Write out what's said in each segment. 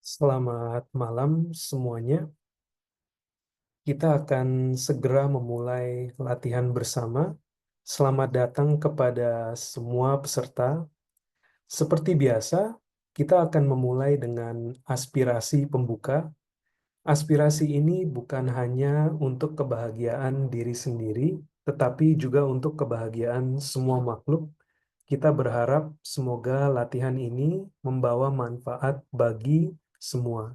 Selamat malam semuanya. Kita akan segera memulai latihan bersama. Selamat datang kepada semua peserta. Seperti biasa, kita akan memulai dengan aspirasi pembuka. Aspirasi ini bukan hanya untuk kebahagiaan diri sendiri, tetapi juga untuk kebahagiaan semua makhluk. Kita berharap semoga latihan ini membawa manfaat bagi semua.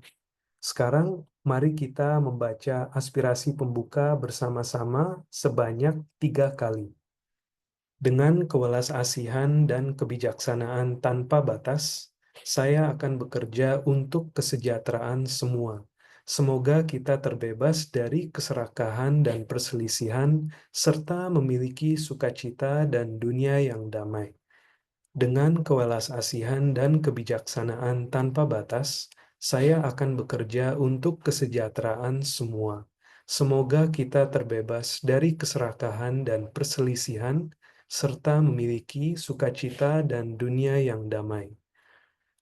Sekarang, mari kita membaca aspirasi pembuka bersama-sama sebanyak 3 kali. Dengan kewelas-asihan dan kebijaksanaan tanpa batas, saya akan bekerja untuk kesejahteraan semua. Semoga kita terbebas dari keserakahan dan perselisihan, serta memiliki sukacita dan dunia yang damai. Dengan kewelas-asihan dan kebijaksanaan tanpa batas, saya akan bekerja untuk kesejahteraan semua. Semoga kita terbebas dari keserakahan dan perselisihan, serta memiliki sukacita dan dunia yang damai.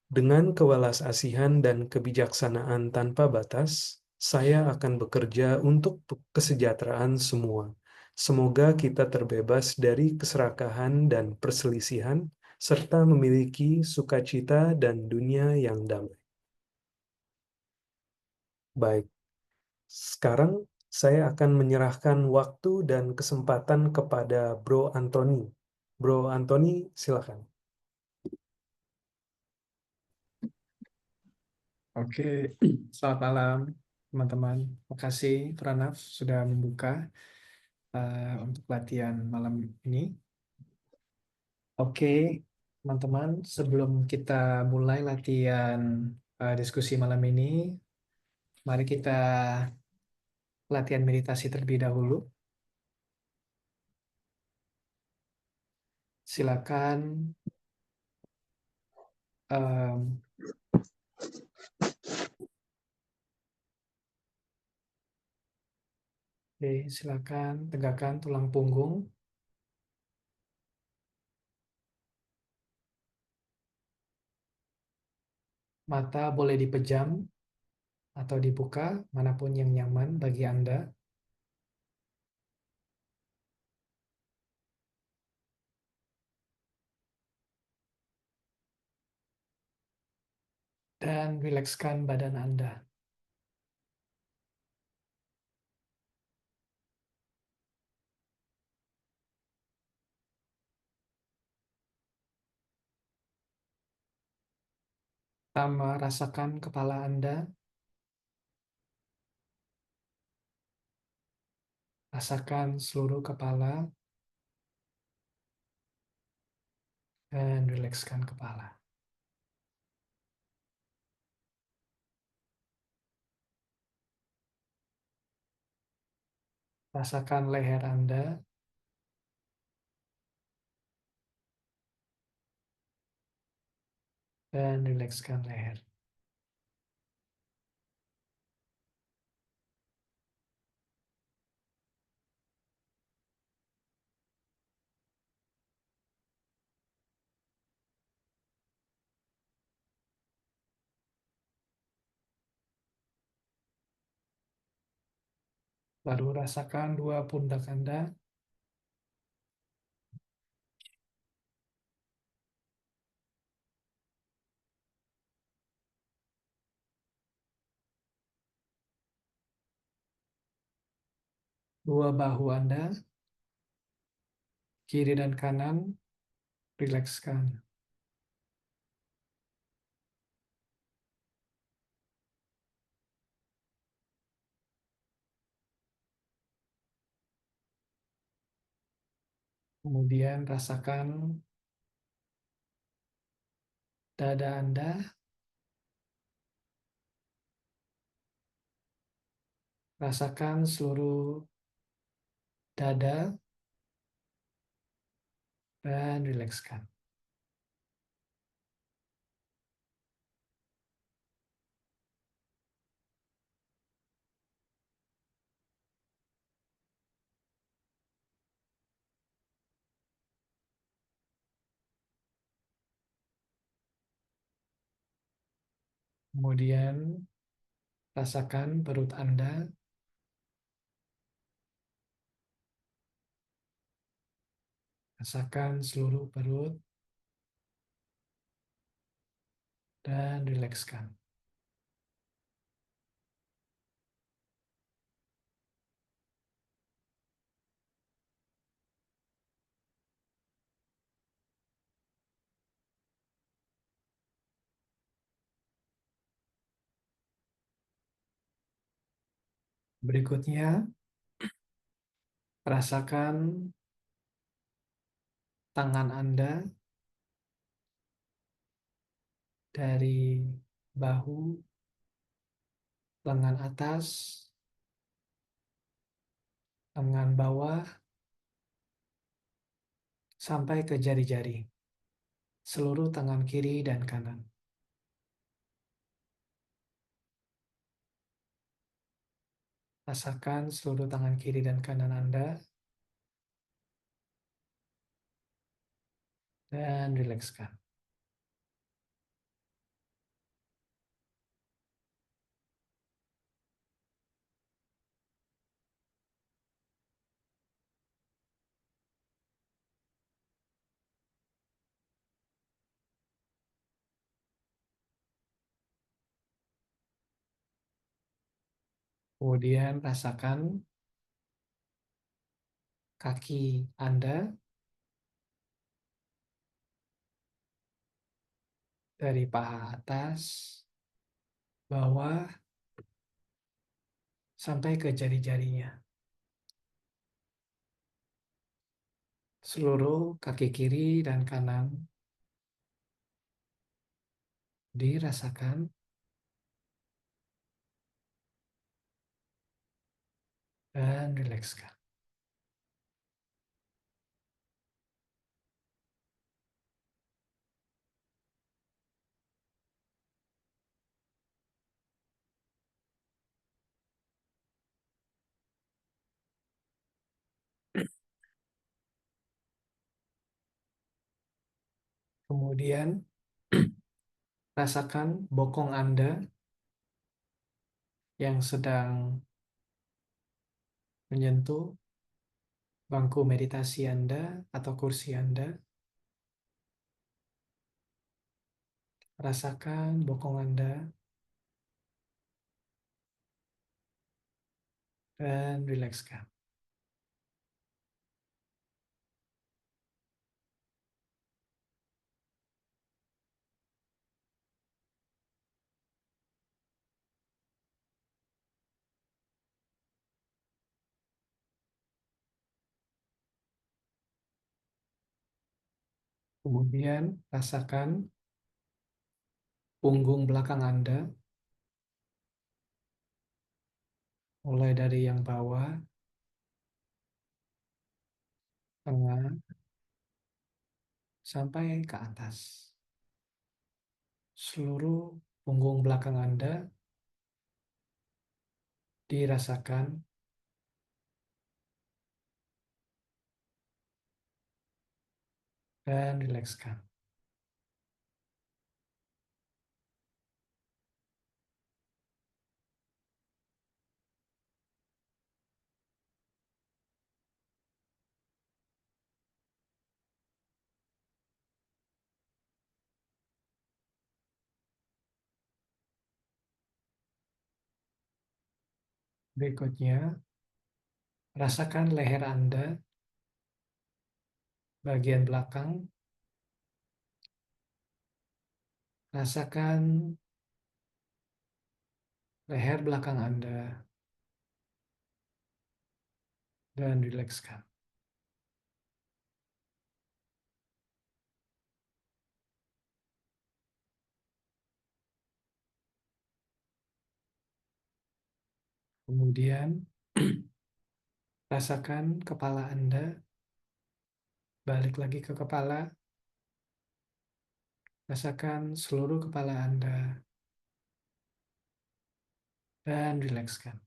Dengan kewelas-asihan dan kebijaksanaan tanpa batas, saya akan bekerja untuk kesejahteraan semua. Semoga kita terbebas dari keserakahan dan perselisihan, serta memiliki sukacita dan dunia yang damai. Baik, sekarang saya akan menyerahkan waktu dan kesempatan kepada Bro Anthony. Bro Anthony, silakan. Oke, selamat malam teman-teman. Terima kasih Pranaf sudah membuka untuk latihan malam ini. Oke, teman-teman, sebelum kita mulai latihan diskusi malam ini, mari kita latihan meditasi terlebih dahulu. Silakan em, silakan tegakkan tulang punggung. Mata boleh dipejam atau dibuka, manapun yang nyaman bagi Anda. Dan rilekskan badan Anda. Pertama, rasakan kepala Anda. Rasakan seluruh kepala dan rilekskan kepala. Rasakan leher Anda. Dan rilekskan leher. Lalu rasakan dua pundak Anda. Dua bahu Anda. Kiri dan kanan. Rilekskan. Kemudian rasakan dada Anda. Rasakan seluruh dada. Dan rilekskan. Kemudian rasakan perut Anda, rasakan seluruh perut, dan rilekskan. Berikutnya, rasakan tangan Anda dari bahu, lengan atas, lengan bawah, sampai ke jari-jari, seluruh tangan kiri dan kanan. Rasakan seluruh tangan kiri dan kanan Anda, dan rilekskan. Kemudian rasakan kaki Anda dari paha atas, bawah, sampai ke jari-jarinya. Seluruh kaki kiri dan kanan dirasakan dan rilekskan. Kemudian rasakan bokong Anda yang sedang menyentuh bangku meditasi Anda atau kursi Anda. Rasakan bokong Anda dan rilekskan. Kemudian rasakan punggung belakang Anda, mulai dari yang bawah, tengah, sampai ke atas. Seluruh punggung belakang Anda dirasakan dan rilekskan. Berikutnya, rasakan leher Anda bagian belakang. Rasakan leher belakang Anda dan rilekskan. Kemudian rasakan kepala Anda, balik lagi ke kepala, rasakan seluruh kepala Anda dan rilekskan.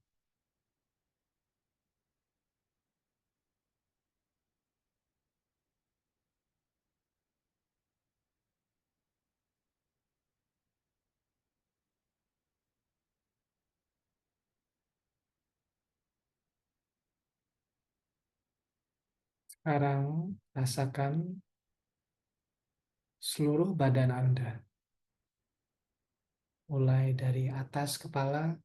Sekarang rasakan seluruh badan Anda, mulai dari atas kepala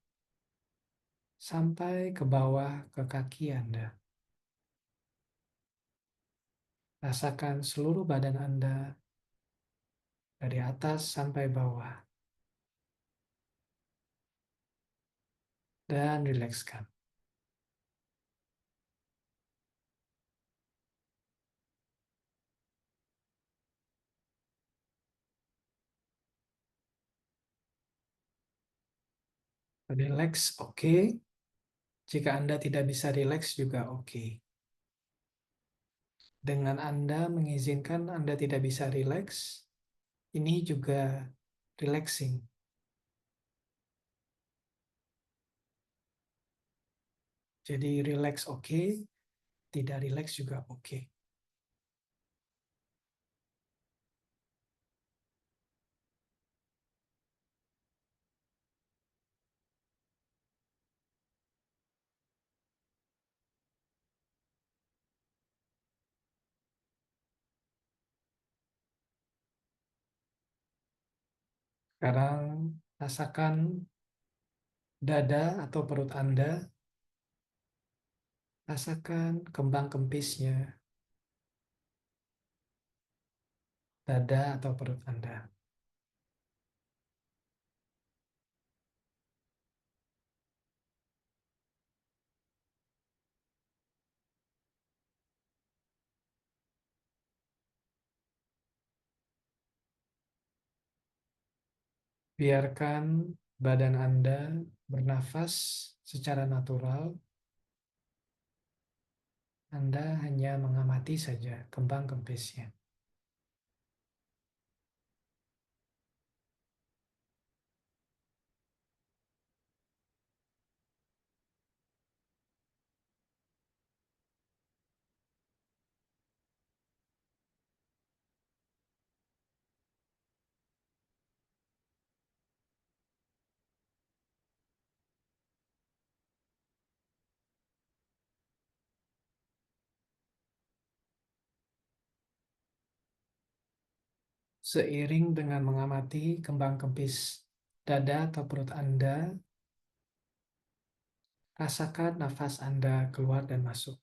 sampai ke bawah ke kaki Anda. Rasakan seluruh badan Anda dari atas sampai bawah dan rilekskan. Rileks, oke. Jika Anda tidak bisa rileks juga oke. Dengan Anda mengizinkan Anda tidak bisa rileks, ini juga relaxing. Jadi rileks oke, tidak rileks juga oke. Sekarang rasakan dada atau perut Anda, rasakan kembang kempisnya, dada atau perut Anda. Biarkan badan Anda bernafas secara natural. Anda hanya mengamati saja kembang kempisnya. Seiring dengan mengamati kembang kempis dada atau perut Anda, rasakan nafas Anda keluar dan masuk.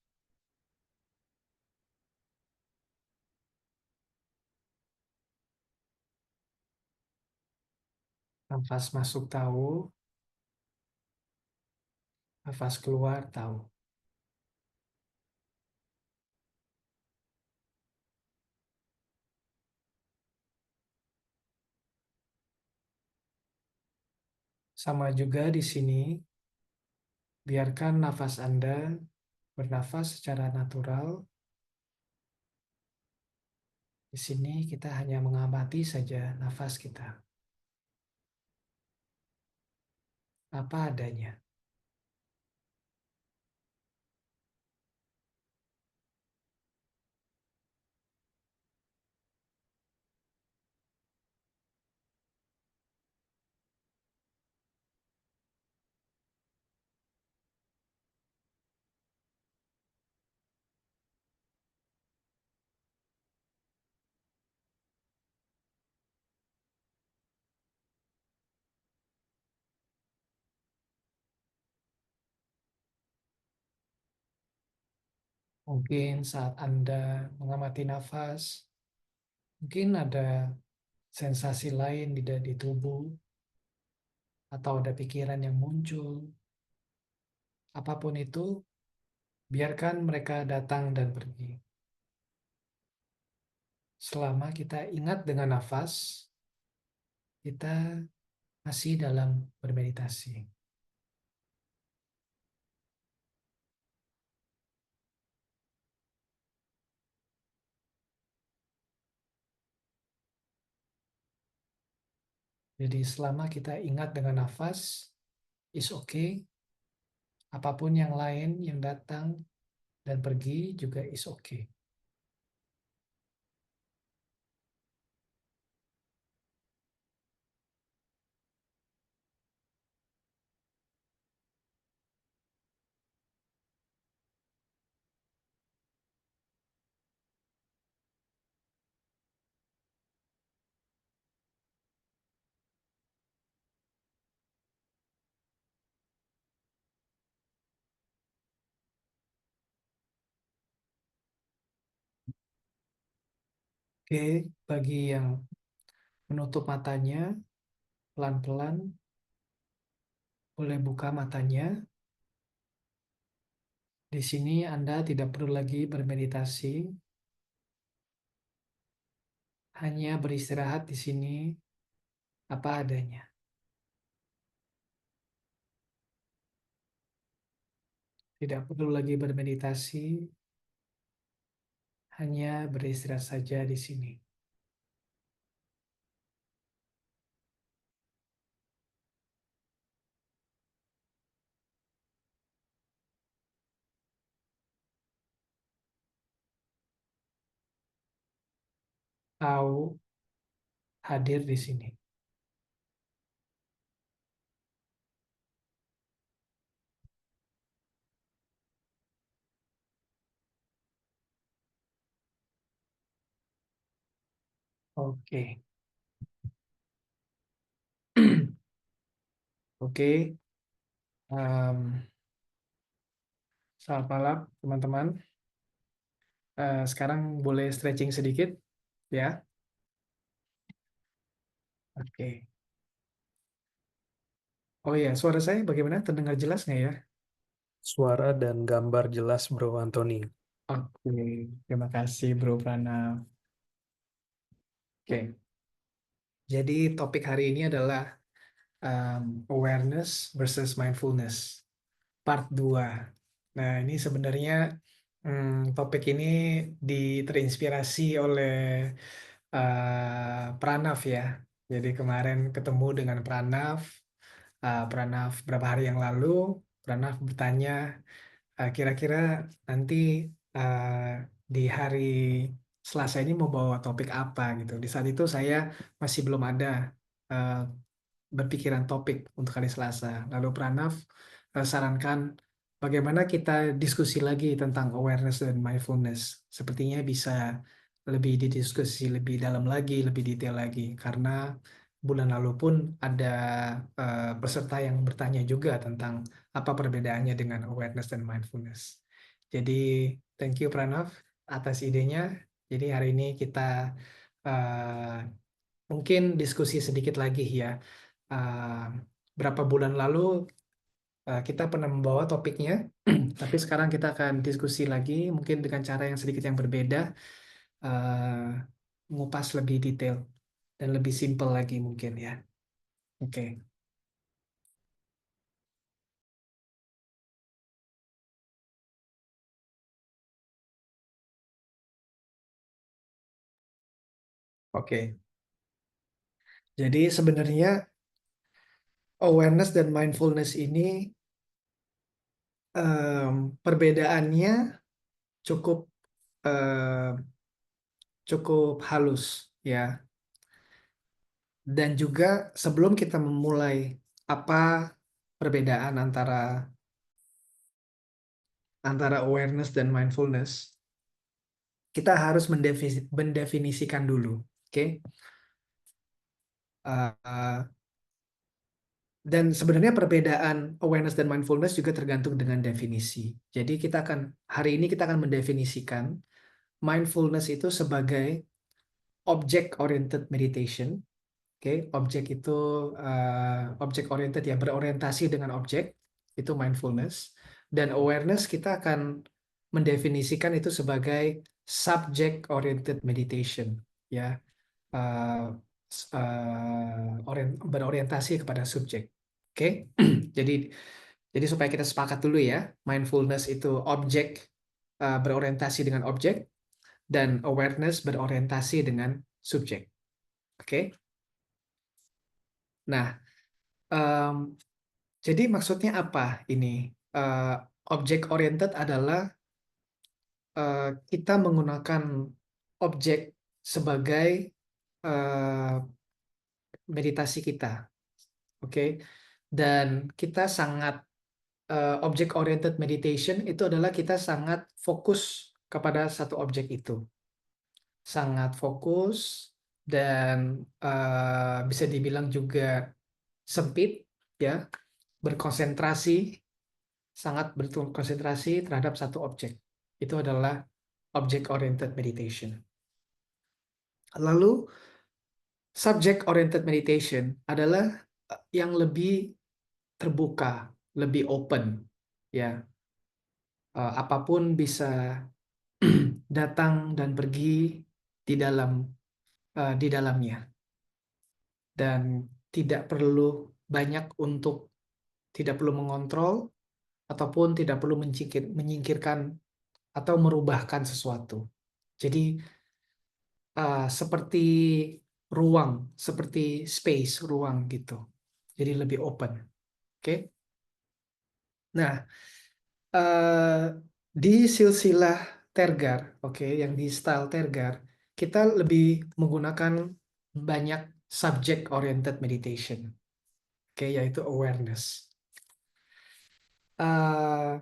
Nafas masuk tahu, nafas keluar tahu. Sama juga di sini, biarkan nafas Anda bernafas secara natural. Di sini kita hanya mengamati saja nafas kita, apa adanya. Mungkin saat Anda mengamati nafas, mungkin ada sensasi lain di tubuh, atau ada pikiran yang muncul. Apapun itu, biarkan mereka datang dan pergi. Selama kita ingat dengan nafas, kita masih dalam bermeditasi. Jadi selama kita ingat dengan nafas, is okay. Apapun yang lain yang datang dan pergi juga is okay. Oke, bagi yang menutup matanya, pelan-pelan boleh buka matanya. Di sini Anda tidak perlu lagi bermeditasi, hanya beristirahat di sini apa adanya. Tidak perlu lagi bermeditasi, hanya beristirahat saja di sini. Tahu hadir di sini. Oke. Oke. Selamat malam, teman-teman. Sekarang boleh stretching sedikit, ya. Oke. Oh iya, suara saya bagaimana? Terdengar jelas nggak ya? Suara dan gambar jelas, Bro Anthony. Oke, terima kasih Bro Pranav. Oke, jadi topik hari ini adalah awareness versus mindfulness, part 2. Nah, ini sebenarnya topik ini terinspirasi oleh Pranav ya. Jadi kemarin ketemu dengan Pranav, Pranav beberapa hari yang lalu, Pranav bertanya, kira-kira nanti di hari Selasa ini mau bawa topik apa gitu. Di saat itu saya masih belum ada uh, berpikiran topik untuk hari Selasa. Lalu Pranav sarankan bagaimana kita diskusi lagi tentang awareness dan mindfulness. Sepertinya bisa lebih didiskusi lebih dalam lagi, lebih detail lagi. Karena bulan lalu pun ada peserta yang bertanya juga tentang apa perbedaannya dengan awareness dan mindfulness. Jadi, thank you Pranav atas idenya. Jadi hari ini kita uh, mungkin diskusi sedikit lagi ya. Uh, Berapa bulan lalu kita pernah membawa topiknya, tapi sekarang kita akan diskusi lagi, mungkin dengan cara yang sedikit yang berbeda, uh, mengupas lebih detail dan lebih simpel lagi mungkin ya. Oke. Oke. Jadi sebenarnya awareness dan mindfulness ini perbedaannya cukup em, cukup halus ya. Dan juga sebelum kita memulai apa perbedaan antara awareness dan mindfulness, kita harus mendefinisikan dulu, oke? Dan sebenarnya perbedaan awareness dan mindfulness juga tergantung dengan definisi. Jadi hari ini kita akan mendefinisikan mindfulness itu sebagai object oriented meditation. Oke, objek itu objek oriented ya, berorientasi dengan objek, itu mindfulness. Dan awareness kita akan mendefinisikan itu sebagai subject oriented meditation, ya, uh, berorientasi kepada subjek. Oke, jadi supaya kita sepakat dulu ya, mindfulness itu objek, berorientasi dengan objek, dan awareness berorientasi dengan subjek. Oke, nah. em, Jadi maksudnya apa ini? Eh, Object oriented adalah kita menggunakan objek sebagai eh, meditasi kita, oke? Dan kita sangat object oriented meditation itu adalah kita sangat fokus kepada satu objek itu, sangat fokus dan bisa dibilang juga sempit, ya, berkonsentrasi, sangat berkonsentrasi terhadap satu objek. Itu adalah object oriented meditation. Lalu subject oriented meditation adalah yang lebih terbuka, lebih open, ya. Apapun bisa datang dan pergi di dalamnya, dan tidak perlu banyak untuk tidak perlu mengontrol ataupun tidak perlu menyingkirkan atau merubahkan sesuatu. Jadi seperti ruang, seperti space, ruang gitu. Jadi lebih open. Oke. Nah, eh, di silsilah Tergar, oke, yang di style Tergar, kita lebih menggunakan banyak subject oriented meditation, oke, yaitu awareness. Eh,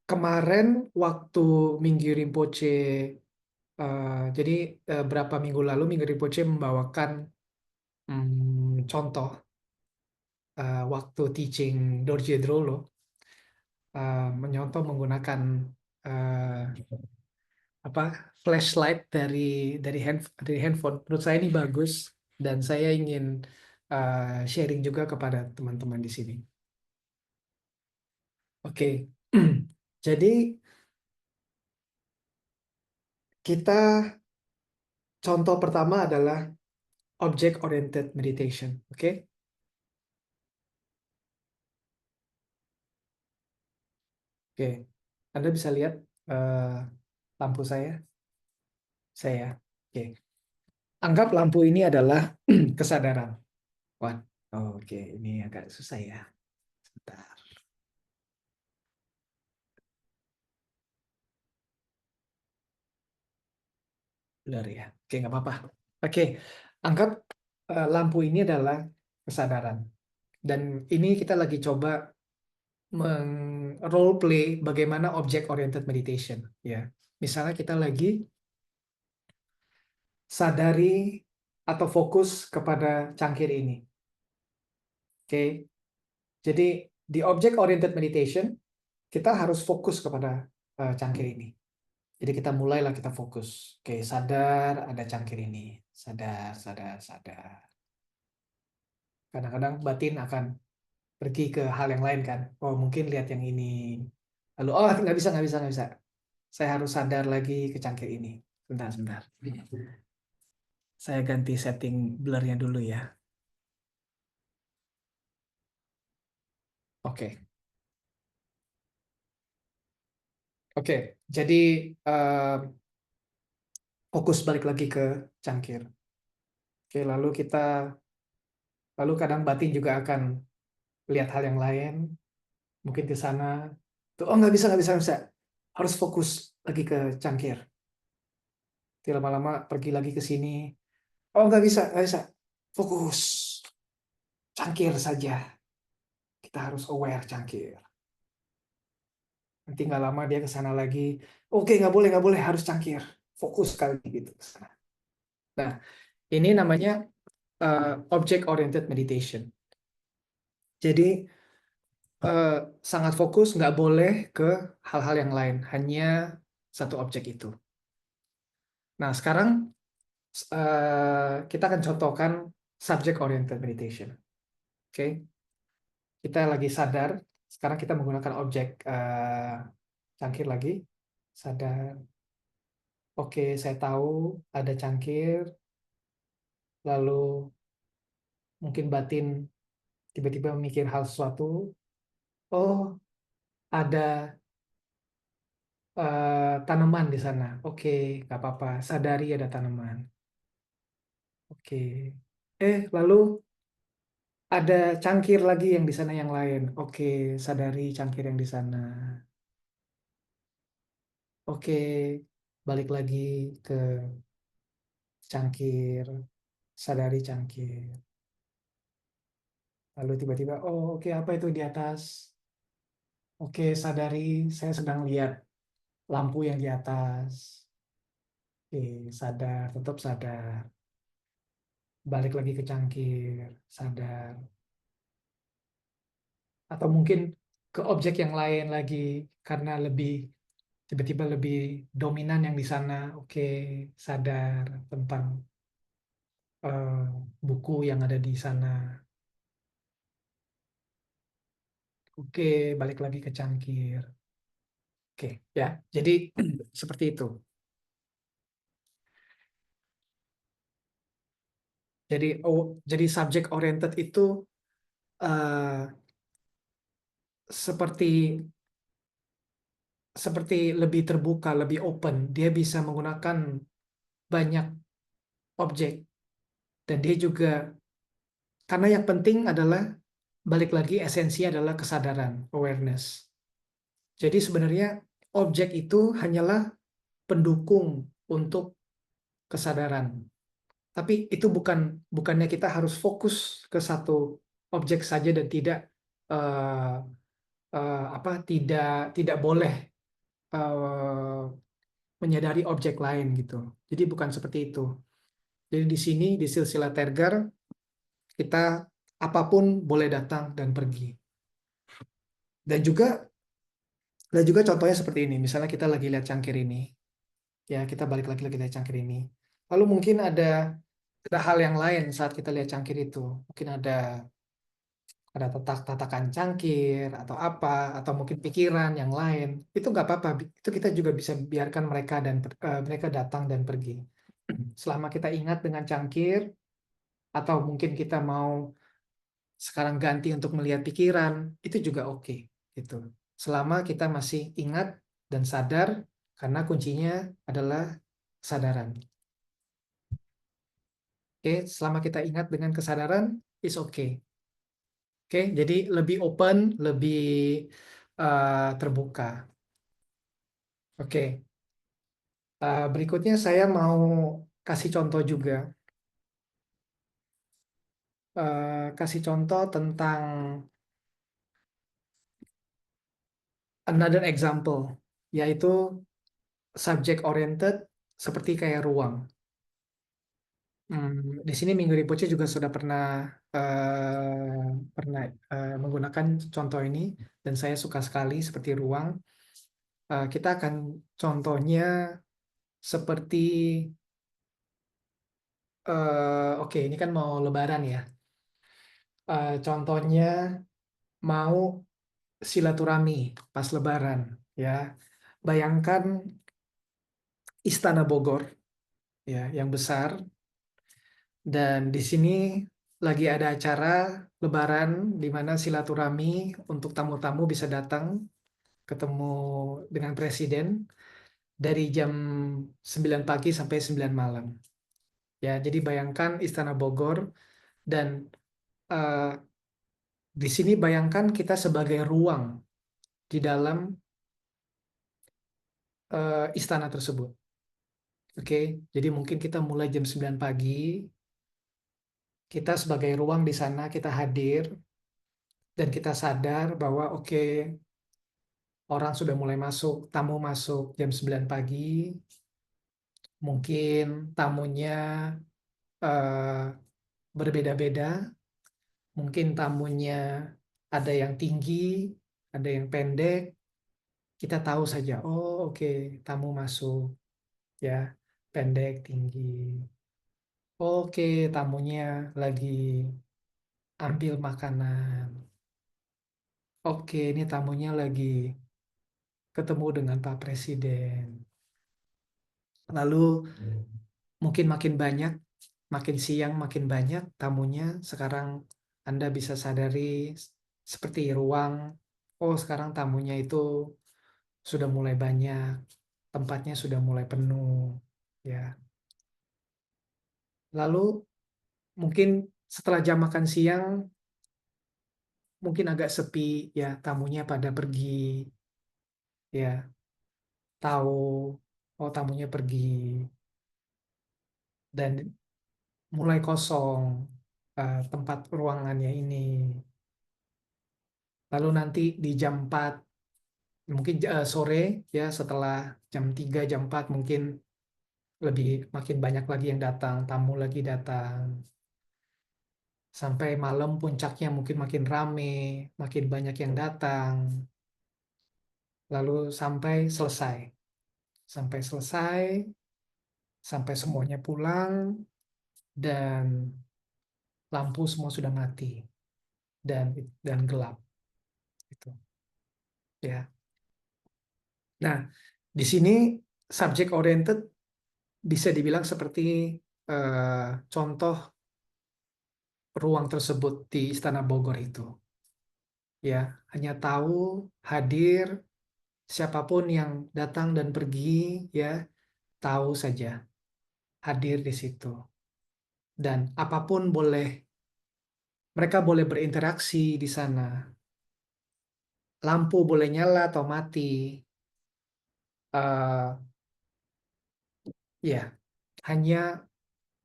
Kemarin waktu Mingyur Rinpoche, jadi berapa minggu lalu Mingyur Rinpoche membawakan contoh waktu teaching Dorje Drolo, menyontoh menggunakan eh, apa flashlight dari handphone. Menurut saya ini bagus dan saya ingin sharing juga kepada teman-teman di sini. Oke, jadi kita contoh pertama adalah object oriented meditation. Oke, oke, Anda bisa lihat eh, lampu saya. Oke, anggap lampu ini adalah kesadaran. Wah, oke, ini agak susah ya. Sebentar. Blur ya. Oke, nggak apa-apa. Oke, anggap lampu ini adalah kesadaran. Dan ini kita lagi coba role play bagaimana object oriented meditation. Ya, misalnya kita lagi sadari atau fokus kepada cangkir ini. Oke, jadi di object oriented meditation kita harus fokus kepada cangkir ini. Jadi kita mulailah kita fokus. Oke, sadar ada cangkir ini. Sadar, sadar, sadar. Kadang-kadang batin akan pergi ke hal yang lain kan. Oh, mungkin lihat yang ini. Lalu, oh nggak bisa, nggak bisa, nggak bisa. Saya harus sadar lagi ke cangkir ini. Sebentar, sebentar. Saya ganti setting blurnya dulu ya. Oke, oke. Jadi eh, fokus balik lagi ke cangkir. Oke, lalu kadang batin juga akan lihat hal yang lain. Mungkin ke sana. Tuh, oh nggak bisa, nggak bisa, nggak bisa. Harus fokus lagi ke cangkir. Nanti lama-lama pergi lagi ke sini. Oh, nggak bisa, nggak bisa. Fokus. Cangkir saja. Kita harus aware cangkir. Nanti nggak lama dia ke sana lagi. Oke, nggak boleh, harus cangkir. Fokus kali gitu ke sana. Nah, ini namanya object oriented meditation. Jadi sangat fokus, nggak boleh ke hal-hal yang lain, hanya satu objek itu. Nah, sekarang kita akan contohkan subject oriented meditation. Oke, kita lagi sadar. Sekarang kita menggunakan objek cangkir lagi. Sadar. Oke, saya tahu ada cangkir. Lalu mungkin batin tiba-tiba memikir hal sesuatu. Oh, ada tanaman di sana. Oke, nggak apa-apa. Sadari ada tanaman. Oke. Lalu ada cangkir lagi yang di sana yang lain. Oke, sadari cangkir yang di sana. Oke, balik lagi ke cangkir, sadari cangkir. Lalu tiba-tiba, oh oke, apa itu di atas? Oke, sadari saya sedang lihat lampu yang di atas. Oke, sadar, tetap sadar. Balik lagi ke cangkir, sadar. Atau mungkin ke objek yang lain lagi karena lebih tiba-tiba lebih dominan yang di sana. Oke, sadar tentang eh, buku yang ada di sana. Oke, balik lagi ke cangkir. Oke, ya. Jadi seperti itu. Jadi subject oriented itu eh, seperti seperti lebih terbuka, lebih open. Dia bisa menggunakan banyak objek dan dia juga karena yang penting adalah balik lagi esensi adalah kesadaran, awareness. Jadi sebenarnya objek itu hanyalah pendukung untuk kesadaran. Tapi itu bukannya kita harus fokus ke satu objek saja dan eh, tidak tidak boleh eh, menyadari objek lain gitu. Jadi bukan seperti itu. Jadi di sini di silsilah Tergar kita apapun boleh datang dan pergi. Dan juga contohnya seperti ini. Misalnya kita lagi lihat cangkir ini, ya kita balik lagi lagi lihat cangkir ini. Lalu mungkin ada hal yang lain saat kita lihat cangkir itu. Mungkin ada tatakan cangkir atau apa atau mungkin pikiran yang lain. Itu nggak apa-apa. Itu kita juga bisa biarkan mereka datang dan pergi. Selama kita ingat dengan cangkir atau mungkin kita mau sekarang ganti untuk melihat pikiran, itu juga oke gitu. Selama kita masih ingat dan sadar, karena kuncinya adalah kesadaran. Oke, selama kita ingat dengan kesadaran, is okay. Oke, jadi lebih open, lebih terbuka. Oke, berikutnya saya mau kasih contoh juga. Kasih contoh tentang another example, yaitu subject oriented seperti kayak ruang. Di sini Minggu Rinpoche juga sudah pernah menggunakan contoh ini dan saya suka sekali seperti ruang. Kita akan contohnya seperti oke ini kan mau Lebaran ya. Contohnya mau silaturahmi pas Lebaran ya. Bayangkan Istana Bogor ya yang besar dan di sini lagi ada acara Lebaran di mana silaturahmi untuk tamu-tamu bisa datang ketemu dengan presiden dari jam 9 pagi sampai 9 malam. Ya, jadi bayangkan Istana Bogor dan eh, di sini bayangkan kita sebagai ruang di dalam istana tersebut. Oke, jadi mungkin kita mulai jam 9 pagi, kita sebagai ruang di sana kita hadir dan kita sadar bahwa oke, orang sudah mulai masuk, tamu masuk jam 9 pagi, mungkin tamunya eh, berbeda-beda, mungkin tamunya ada yang tinggi, ada yang pendek, kita tahu saja, oh oke, tamu masuk, ya, pendek, tinggi. Oke, tamunya lagi ambil makanan. Oke, ini tamunya lagi ketemu dengan Pak Presiden. Lalu mungkin makin banyak, makin siang makin banyak tamunya. Sekarang Anda bisa sadari seperti ruang. Oh, sekarang tamunya itu sudah mulai banyak, tempatnya sudah mulai penuh, ya. Lalu mungkin setelah jam makan siang, mungkin agak sepi, ya, tamunya pada pergi, ya, tahu, oh tamunya pergi, dan mulai kosong tempat ruangannya ini. Lalu nanti di jam 4 mungkin sore, ya, setelah jam 3 jam 4 mungkin lebih makin banyak lagi yang datang, tamu lagi datang. Sampai malam puncaknya mungkin makin rame, makin banyak yang datang. lalu sampai selesai, sampai semuanya pulang dan lampu semua sudah mati dan gelap gitu ya. Nah, di sini subject oriented bisa dibilang seperti contoh ruang tersebut di Istana Bogor itu ya, hanya tahu, hadir, siapapun yang datang dan pergi ya, tahu saja, hadir di situ, dan apapun boleh, mereka boleh berinteraksi di sana, lampu boleh nyala atau mati, eh ya, hanya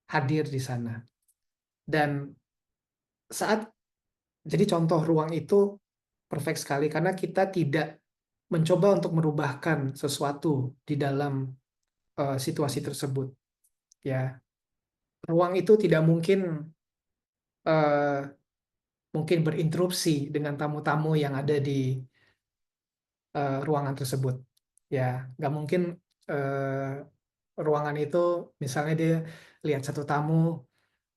hadir di sana. Dan saat jadi contoh ruang itu perfect sekali karena kita tidak mencoba untuk merubahkan sesuatu di dalam situasi tersebut ya. Ruang itu tidak mungkin mungkin berinterupsi dengan tamu-tamu yang ada di ruangan tersebut ya. Nggak mungkin ruangan itu misalnya dia lihat satu tamu,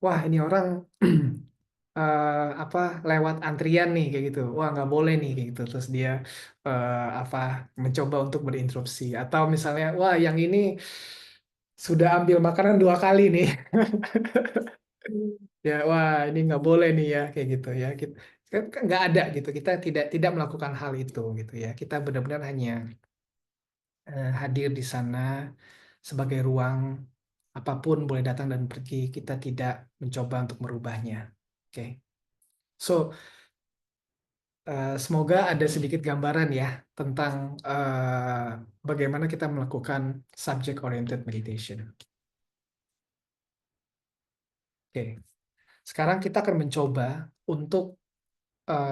wah ini orang apa lewat antrian nih kayak gitu, wah nggak boleh nih kayak gitu, terus dia apa mencoba untuk berinterupsi, atau misalnya wah yang ini sudah ambil makanan 2 kali nih. Ya wah ini nggak boleh nih ya kayak gitu ya, kita kan nggak ada gitu, kita tidak tidak melakukan hal itu gitu ya, kita benar-benar hanya hadir di sana sebagai ruang, apapun boleh datang dan pergi, kita tidak mencoba untuk merubahnya. Oke. So, semoga ada sedikit gambaran ya tentang bagaimana kita melakukan subject oriented meditation. Oke, sekarang kita akan mencoba untuk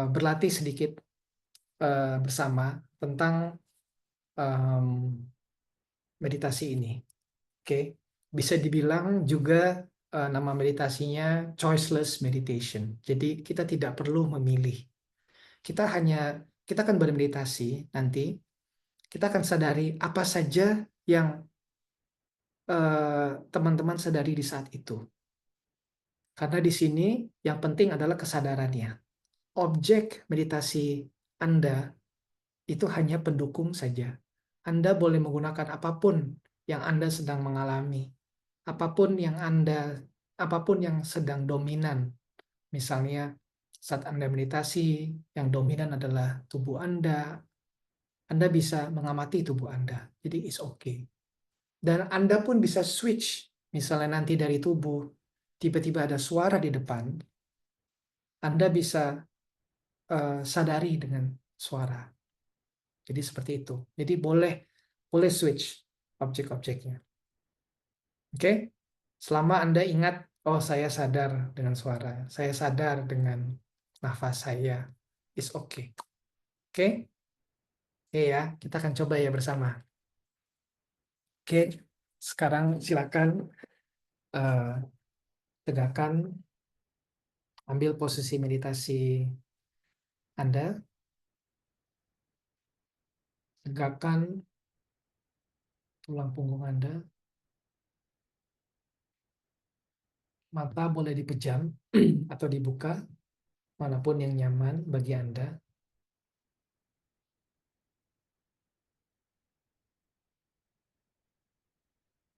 berlatih sedikit bersama tentang em, meditasi ini. Oke, bisa dibilang juga nama meditasinya choiceless meditation. Jadi kita tidak perlu memilih. Kita hanya kita akan bermeditasi nanti. Kita akan sadari apa saja yang teman-teman sadari di saat itu. Karena di sini yang penting adalah kesadarannya. Objek meditasi Anda itu hanya pendukung saja. Anda boleh menggunakan apapun yang Anda sedang mengalami, apapun yang apapun yang sedang dominan. Misalnya saat Anda meditasi, yang dominan adalah tubuh Anda bisa mengamati tubuh Anda. Jadi it's okay. Dan Anda pun bisa switch, misalnya nanti dari tubuh, tiba-tiba ada suara di depan, Anda bisa sadari dengan suara. Jadi seperti itu. Jadi boleh boleh switch objek-objeknya. Oke? Selama Anda ingat, oh saya sadar dengan suara, saya sadar dengan nafas saya, it's okay. Oke? Oke ya, kita akan coba ya bersama. Oke, sekarang silakan eh, tegakkan, ambil posisi meditasi Anda, tegakkan tulang punggung Anda, mata boleh dipejam atau dibuka, manapun yang nyaman bagi Anda,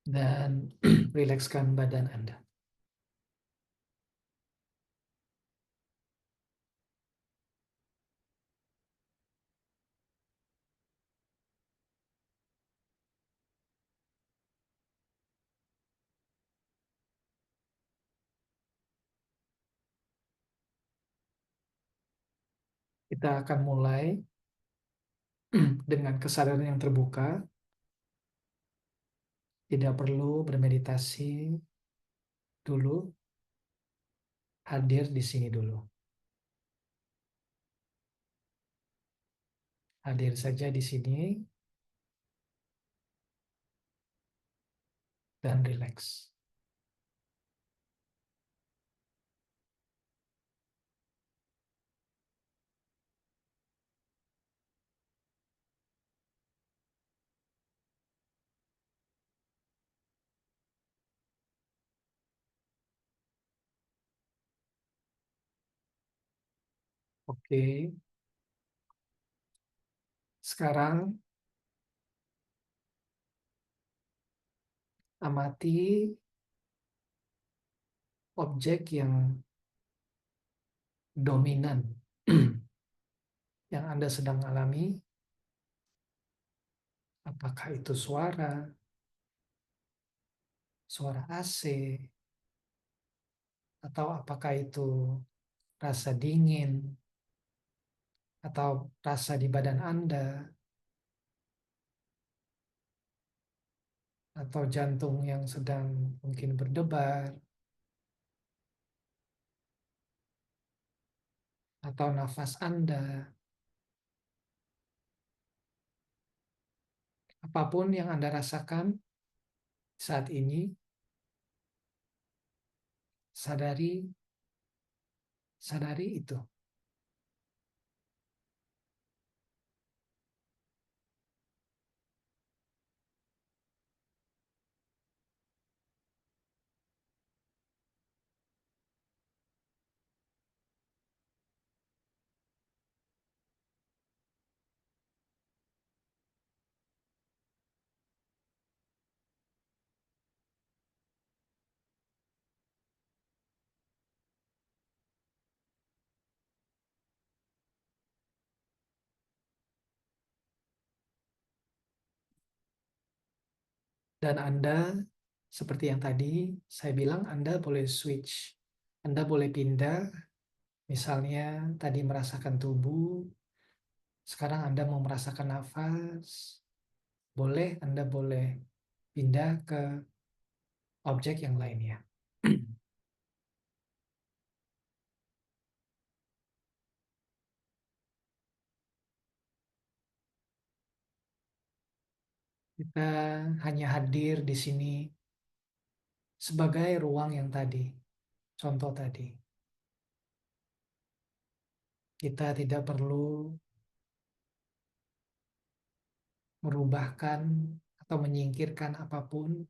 dan rilekskan badan Anda. Kita akan mulai dengan kesadaran yang terbuka, tidak perlu bermeditasi dulu, hadir di sini dulu. Hadir saja di sini dan rileks. Oke, sekarang amati objek yang dominan yang Anda sedang alami. Apakah itu suara AC, atau apakah itu rasa dingin, atau rasa di badan Anda, atau jantung yang sedang mungkin berdebar, atau nafas Anda. Apapun yang Anda rasakan saat ini, sadari sadari itu. Dan Anda, seperti yang tadi saya bilang, Anda boleh switch. Anda boleh pindah, misalnya tadi merasakan tubuh, sekarang Anda mau merasakan nafas, Anda boleh pindah ke objek yang lainnya. Kita hanya hadir di sini sebagai ruang yang tadi, contoh tadi. Kita tidak perlu merubahkan atau menyingkirkan apapun.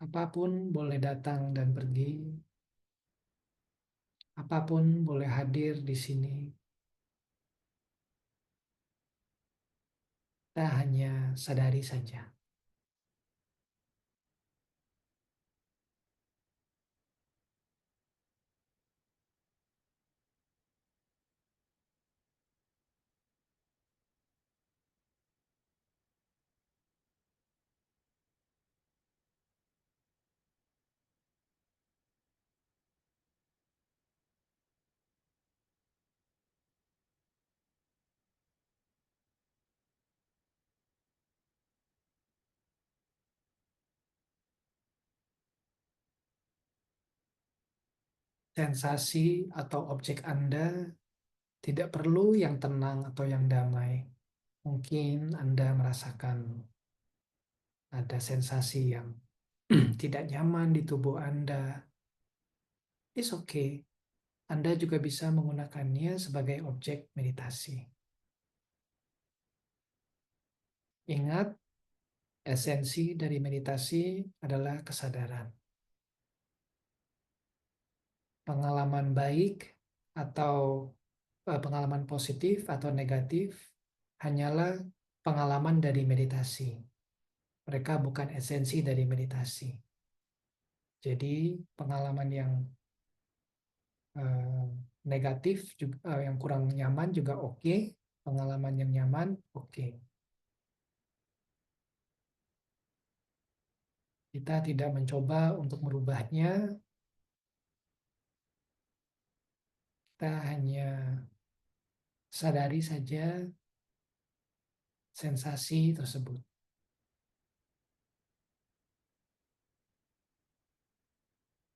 Apapun boleh datang dan pergi. Apapun boleh hadir di sini. Kita hanya sadari saja. Sensasi atau objek Anda tidak perlu yang tenang atau yang damai. Mungkin Anda merasakan ada sensasi yang tidak nyaman di tubuh Anda. It's okay. Anda juga bisa menggunakannya sebagai objek meditasi. Ingat, esensi dari meditasi adalah kesadaran. Pengalaman baik atau pengalaman positif atau negatif hanyalah pengalaman dari meditasi. Mereka bukan esensi dari meditasi. Jadi pengalaman yang eh, negatif juga, yang kurang nyaman juga oke. Pengalaman yang nyaman oke. Kita tidak mencoba untuk merubahnya. Kita hanya sadari saja sensasi tersebut.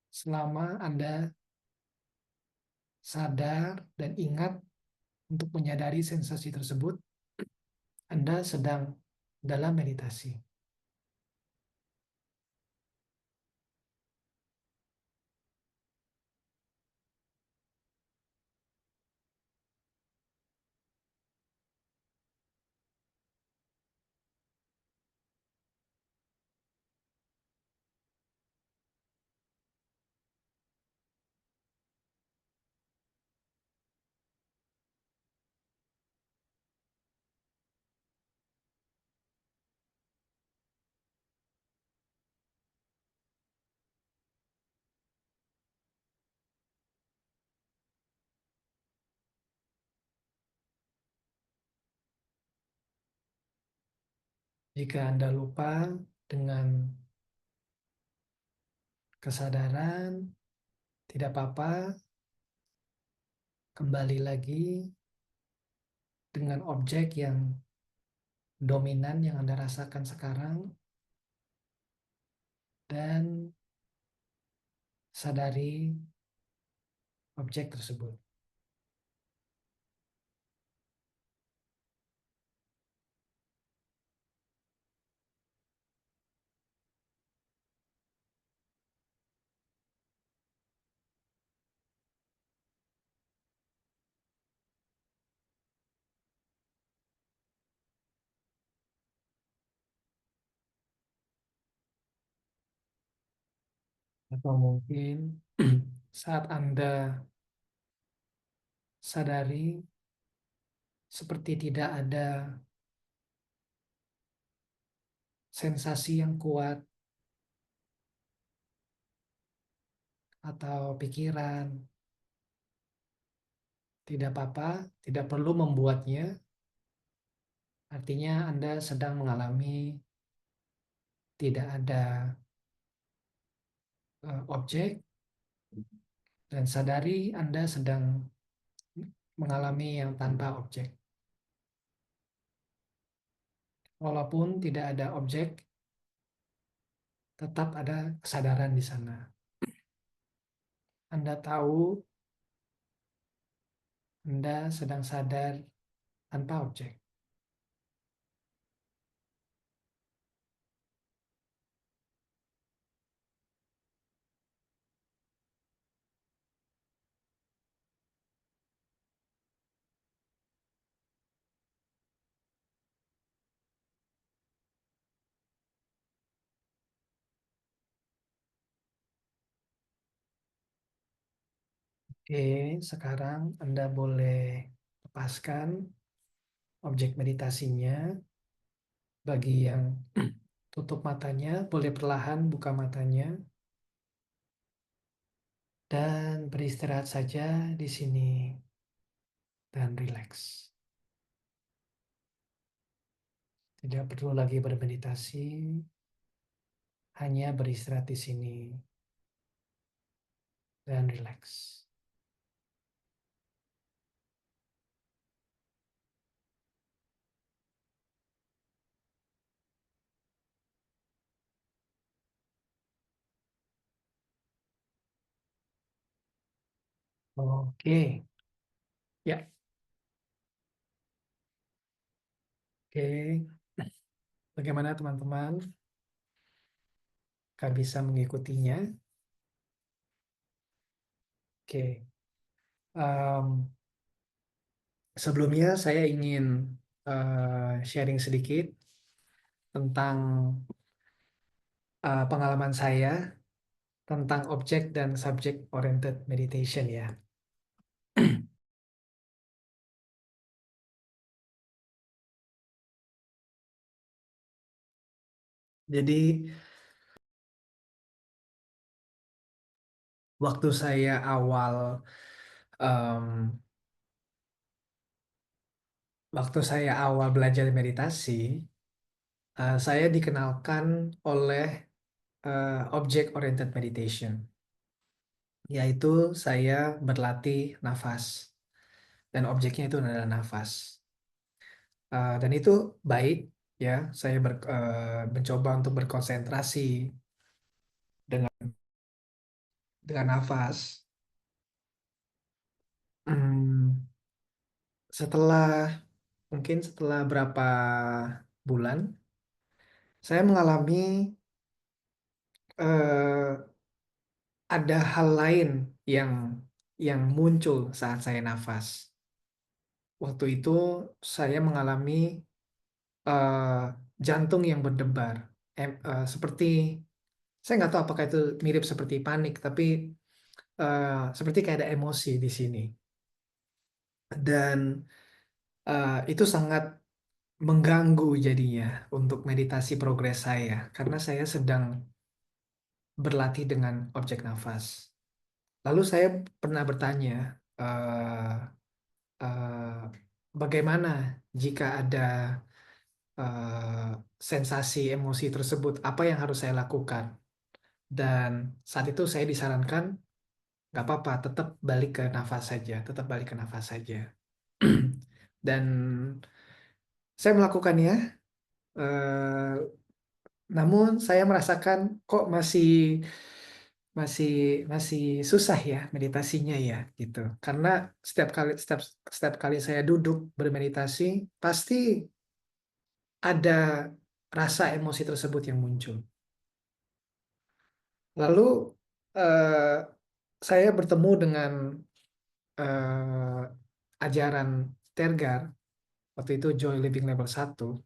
Selama Anda sadar dan ingat untuk menyadari sensasi tersebut, Anda sedang dalam meditasi. Jika Anda lupa dengan kesadaran, tidak apa-apa, kembali lagi dengan objek yang dominan yang Anda rasakan sekarang, dan sadari objek tersebut. Atau mungkin saat Anda sadari seperti tidak ada sensasi yang kuat atau pikiran, tidak apa-apa, tidak perlu membuatnya. Artinya Anda sedang mengalami tidak ada objek, dan sadari Anda sedang mengalami yang tanpa objek. Walaupun tidak ada objek, tetap ada kesadaran di sana. Anda tahu Anda sedang sadar tanpa objek. Oke, sekarang Anda boleh lepaskan objek meditasinya. Bagi yang tutup matanya, boleh perlahan buka matanya dan beristirahat saja di sini dan rileks. Tidak perlu lagi bermeditasi, hanya beristirahat di sini dan rileks. Oke, ya, oke. Bagaimana teman-teman? Kak bisa mengikutinya? Oke. Em, Sebelumnya saya ingin sharing sedikit tentang pengalaman saya tentang objek dan subject oriented meditation ya. Jadi waktu saya awal em, belajar meditasi, saya dikenalkan oleh object oriented meditation, yaitu saya berlatih nafas dan objeknya itu adalah nafas. Dan itu baik ya, saya mencoba untuk berkonsentrasi dengan nafas. Hmm, setelah berapa bulan, saya mengalami eh, ada hal lain yang muncul saat saya nafas. Waktu itu saya mengalami eh, jantung yang berdebar, seperti saya nggak tahu apakah itu mirip seperti panik, tapi seperti kayak ada emosi di sini. Dan itu sangat mengganggu jadinya untuk meditasi progres saya, karena saya sedang berlatih dengan objek nafas. Lalu saya pernah bertanya, eh, eh, bagaimana jika ada sensasi emosi tersebut, apa yang harus saya lakukan. Dan saat itu saya disarankan, nggak apa-apa, tetap balik ke nafas saja, tetap balik ke nafas saja. Dan saya melakukannya, eh, namun saya merasakan kok masih masih masih susah ya meditasinya ya gitu. Karena setiap kali saya duduk bermeditasi, pasti ada rasa emosi tersebut yang muncul. Lalu eh, saya bertemu dengan ajaran Tergar, waktu itu Joy Living Level 1,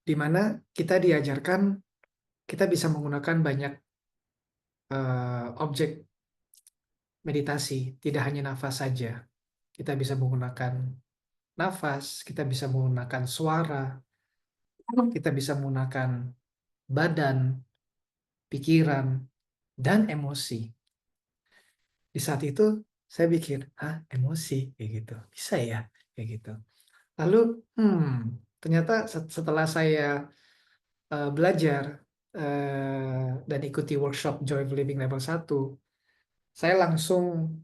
di mana kita diajarkan kita bisa menggunakan banyak objek meditasi, tidak hanya nafas saja. Kita bisa menggunakan nafas, kita bisa menggunakan suara, kita bisa menggunakan badan, pikiran, dan emosi. Di saat itu saya pikir, emosi kayak gitu, bisa ya kayak gitu. Lalu, ternyata setelah saya belajar dan ikuti workshop Joy of Living Level 1, saya langsung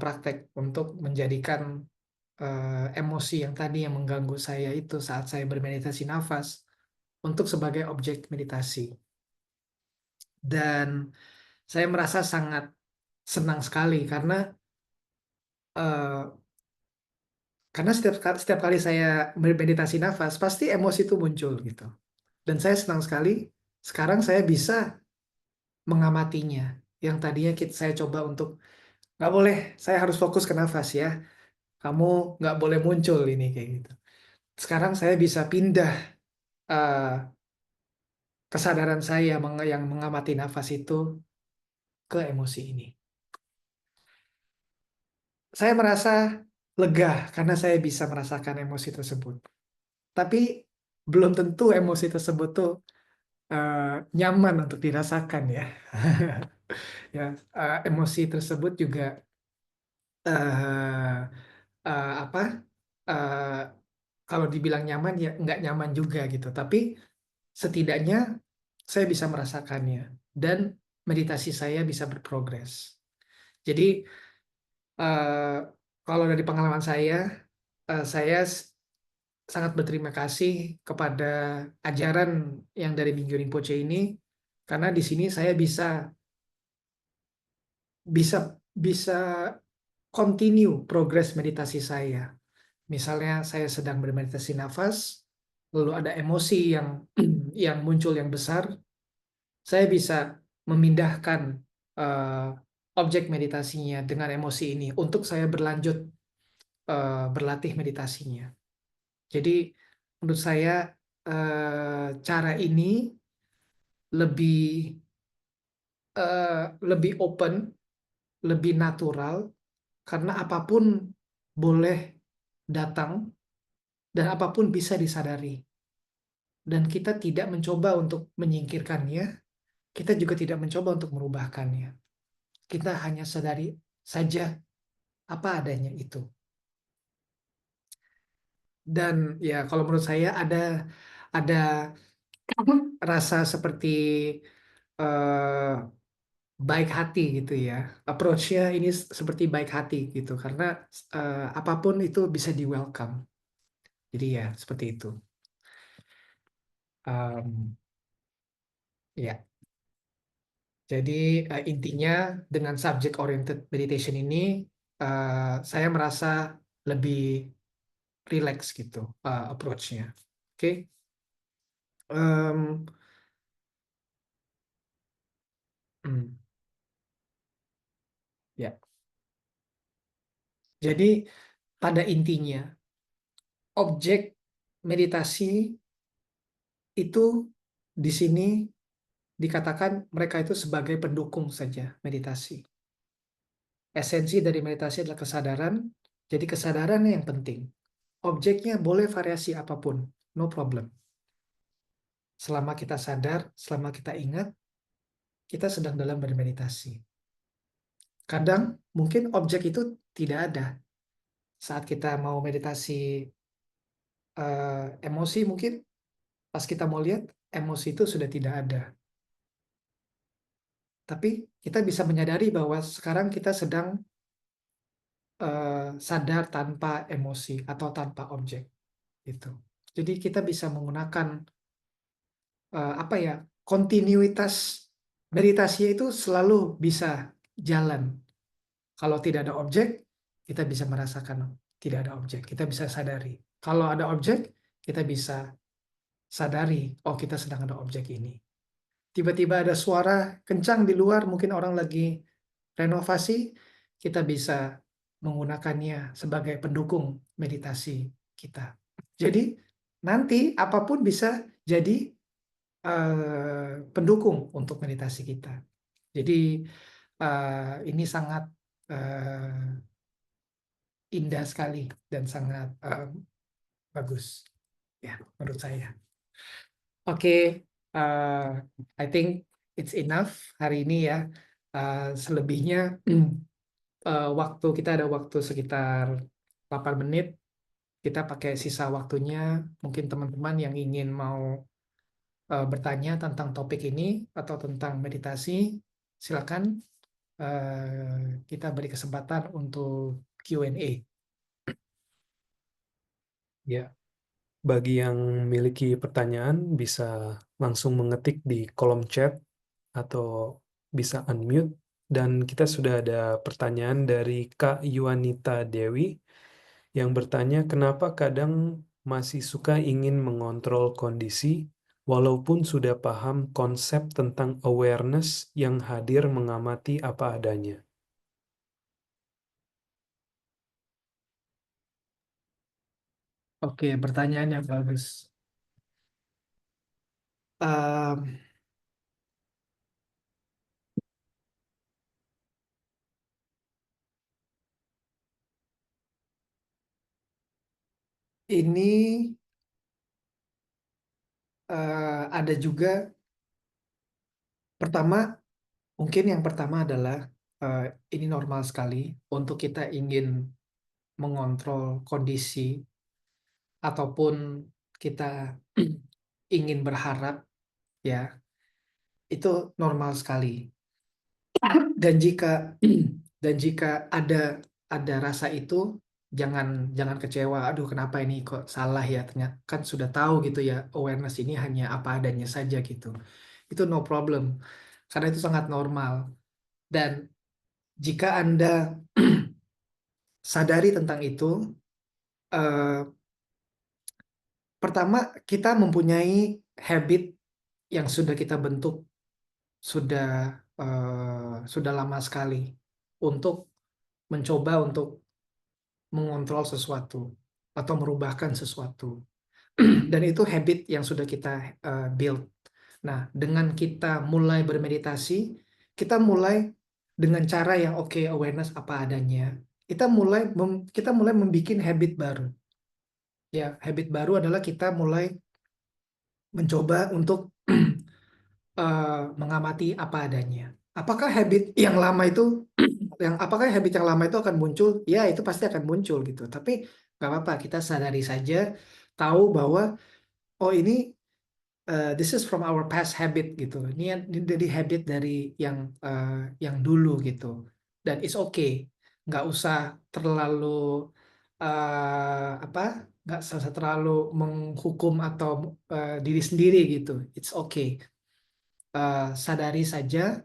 praktek untuk menjadikan emosi yang tadi yang mengganggu saya itu saat saya bermeditasi nafas untuk sebagai objek meditasi. Dan saya merasa sangat senang sekali eh, karena setiap kali saya bermeditasi nafas pasti emosi itu muncul gitu. Dan saya senang sekali sekarang saya bisa mengamatinya. Yang tadinya saya coba untuk nggak boleh, saya harus fokus ke nafas ya. Kamu nggak boleh muncul ini kayak gitu. Sekarang saya bisa pindah eh, kesadaran saya yang mengamati nafas itu ke emosi ini. Saya merasa lega karena saya bisa merasakan emosi tersebut. Tapi belum tentu emosi tersebut tuh eh, nyaman untuk dirasakan ya. Ya, emosi tersebut juga eh, apa? eh, Kalau dibilang nyaman ya nggak nyaman juga gitu. Tapi setidaknya saya bisa merasakannya dan meditasi saya bisa berprogres. Jadi eh, kalau dari pengalaman saya sangat berterima kasih kepada ajaran yang dari Mingyu Rinpoche ini karena di sini saya bisa bisa continue progres meditasi saya. Misalnya saya sedang bermeditasi nafas, lalu ada emosi yang yang muncul yang besar, saya bisa memindahkan eh, objek meditasinya dengan emosi ini untuk saya berlanjut berlatih meditasinya. Jadi menurut saya cara ini lebih eh, lebih open, lebih natural karena apapun boleh datang dan apapun bisa disadari. Dan kita tidak mencoba untuk menyingkirkannya, kita juga tidak mencoba untuk merubahkannya. Kita hanya sadari saja apa adanya itu. Dan ya kalau menurut saya ada rasa seperti eh, baik hati gitu ya. Approach-nya ini seperti baik hati gitu karena apapun itu bisa di welcome. Jadi ya seperti itu. Um, ya, jadi intinya dengan subject oriented meditation ini saya merasa lebih relax gitu approach-nya. Oke. Em, hmm, ya. Jadi pada intinya objek meditasi itu di sini dikatakan mereka itu sebagai pendukung saja meditasi. Esensi dari meditasi adalah kesadaran, jadi kesadaran yang penting. Objeknya boleh variasi apapun, no problem. Selama kita sadar, selama kita ingat, kita sedang dalam bermeditasi. Kadang mungkin objek itu tidak ada saat kita mau meditasi emosi mungkin pas kita mau lihat emosi itu sudah tidak ada. Tapi kita bisa menyadari bahwa sekarang kita sedang sadar tanpa emosi atau tanpa objek itu. Jadi kita bisa menggunakan apa ya, kontinuitas meditasi itu selalu bisa jalan. Kalau tidak ada objek, kita bisa merasakan tidak ada objek. Kita bisa sadari. Kalau ada objek, kita bisa sadari, oh kita sedang ada objek ini. Tiba-tiba ada suara kencang di luar, mungkin orang lagi renovasi, kita bisa menggunakannya sebagai pendukung meditasi kita. Jadi nanti apapun bisa jadi pendukung untuk meditasi kita. Jadi ini sangat indah sekali dan sangat bagus ya menurut saya. Oke, I think it's enough hari ini ya. Selebihnya waktu kita ada waktu sekitar 8 menit. Kita pakai sisa waktunya. Mungkin teman-teman yang ingin mau bertanya tentang topik ini atau tentang meditasi, silakan kita beri kesempatan untuk Q&A. Ya, bagi yang memiliki pertanyaan bisa langsung mengetik di kolom chat atau bisa unmute. Dan kita sudah ada pertanyaan dari Kak Yuanita Dewi yang bertanya kenapa kadang masih suka ingin mengontrol kondisi walaupun sudah paham konsep tentang awareness yang hadir mengamati apa adanya. Oke, pertanyaan yang bagus. Um, ini ada juga, pertama, mungkin yang pertama adalah ini normal sekali untuk kita ingin mengontrol kondisi ataupun kita ingin berharap ya, itu normal sekali. Dan jika dan jika ada rasa itu, jangan jangan kecewa. Aduh, kenapa ini kok salah ya? Ternyata kan sudah tahu gitu ya, awareness ini hanya apa adanya saja gitu. Itu no problem, karena itu sangat normal. Dan jika Anda sadari tentang itu, eh, pertama kita mempunyai habit yang sudah kita bentuk sudah sudah lama sekali untuk mencoba untuk mengontrol sesuatu atau merubahkan sesuatu. Dan itu habit yang sudah kita build. Nah, dengan kita mulai bermeditasi, kita mulai dengan cara yang oke, awareness apa adanya. Kita mulai membuat habit baru. Ya, habit baru adalah kita mulai mencoba untuk mengamati apa adanya. Apakah habit yang lama itu apakah habit yang lama itu akan muncul? Ya, itu pasti akan muncul gitu. Tapi nggak apa-apa, kita sadari saja, tahu bahwa oh ini this is from our past habit gitu. Ini dari habit dari yang dulu gitu. Dan it's okay, nggak usah terlalu apa? Nggak usah terlalu menghukum atau diri sendiri gitu. It's okay. Sadari saja.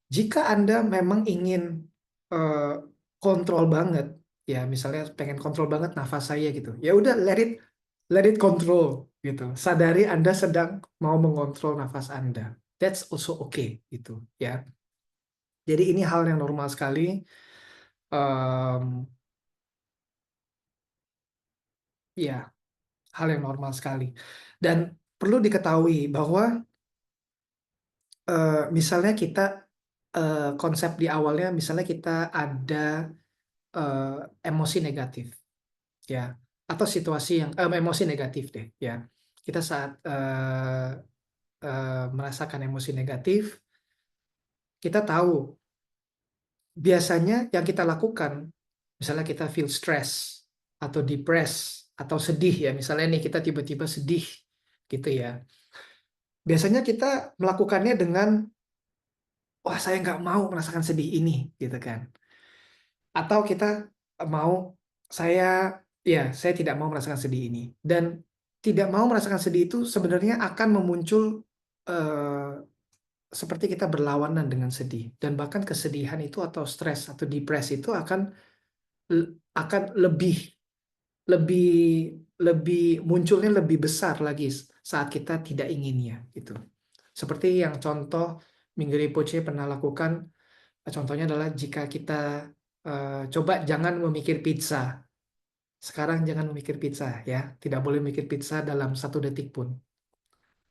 Jika Anda memang ingin eh, kontrol banget, ya misalnya pengen kontrol banget nafas saya gitu, ya udah let it control gitu. Sadari Anda sedang mau mengontrol nafas Anda. That's also okay gitu ya. Jadi ini hal yang normal sekali. Em, ya, hal yang normal sekali. Dan perlu diketahui bahwa misalnya kita konsep di awalnya, misalnya kita ada eh, emosi negatif, ya, atau situasi yang emosi negatif deh, ya. Kita saat merasakan emosi negatif, kita tahu biasanya yang kita lakukan, misalnya kita feel stress atau depressed, atau sedih ya, misalnya nih kita tiba-tiba sedih gitu ya. Biasanya kita melakukannya dengan, wah saya nggak mau merasakan sedih ini gitu kan. Atau kita mau, saya saya tidak mau merasakan sedih ini. Dan tidak mau merasakan sedih itu sebenarnya akan memuncul eh, seperti kita berlawanan dengan sedih. Dan bahkan kesedihan itu atau stres atau depresi itu akan lebih lebih lebih munculnya lebih besar lagi saat kita tidak inginnya gitu. Seperti yang contoh Minggu Rinpoche pernah lakukan, contohnya adalah jika kita coba jangan memikir pizza. Sekarang jangan memikir pizza ya, tidak boleh memikir pizza dalam 1 detik pun.